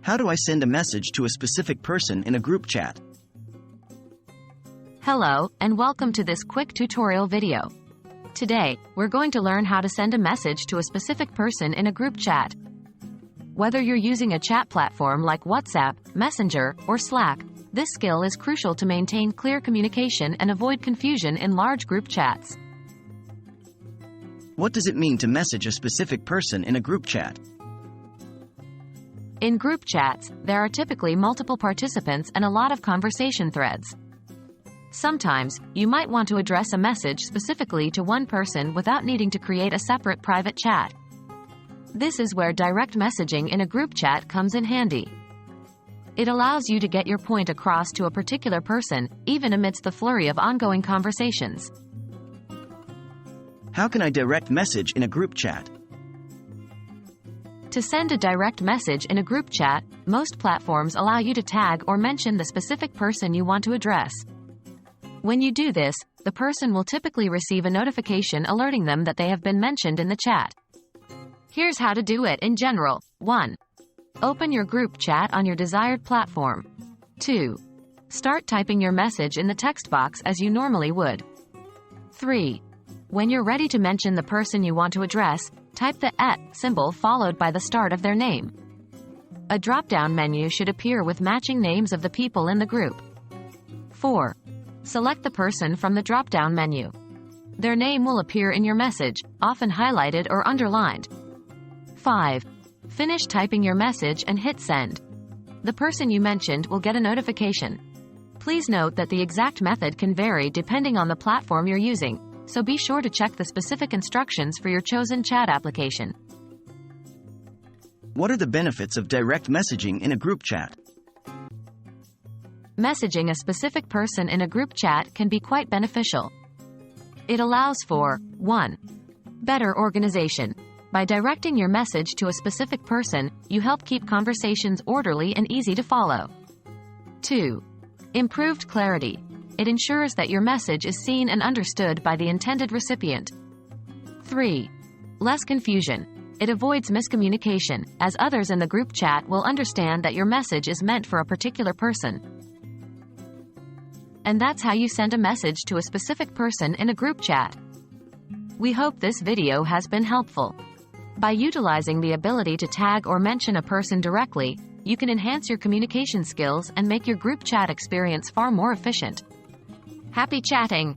How do I send a message to a specific person in a group chat? Hello, and welcome to this quick tutorial video. Today, we're going to learn how to send a message to a specific person in a group chat. Whether you're using a chat platform like WhatsApp, Messenger, or Slack, this skill is crucial to maintain clear communication and avoid confusion in large group chats. What does it mean to message a specific person in a group chat? In group chats, there are typically multiple participants and a lot of conversation threads. Sometimes, you might want to address a message specifically to one person without needing to create a separate private chat. This is where direct messaging in a group chat comes in handy. It allows you to get your point across to a particular person, even amidst the flurry of ongoing conversations. How can I direct message in a group chat? To send a direct message in a group chat, most platforms allow you to tag or mention the specific person you want to address. When you do this, the person will typically receive a notification alerting them that they have been mentioned in the chat. Here's how to do it in general. 1. Open your group chat on your desired platform. 2. Start typing your message in the text box as you normally would. 3. When you're ready to mention the person you want to address, type the symbol followed by the start of their name. A drop-down menu should appear with matching names of the people in the group. 4. Select the person from the drop-down menu. Their name will appear in your message, often highlighted or underlined. 5. Finish typing your message and hit send. The person you mentioned will get a notification. Please note that the exact method can vary depending on the platform you're using, so be sure to check the specific instructions for your chosen chat application. What are the benefits of direct messaging in a group chat? Messaging a specific person in a group chat can be quite beneficial. It allows for 1. Better organization. By directing your message to a specific person, you help keep conversations orderly and easy to follow. 2. Improved clarity. It ensures that your message is seen and understood by the intended recipient. 3. Less confusion. It avoids miscommunication, as others in the group chat will understand that your message is meant for a particular person. And that's how you send a message to a specific person in a group chat. We hope this video has been helpful. By utilizing the ability to tag or mention a person directly, you can enhance your communication skills and make your group chat experience far more efficient. Happy chatting!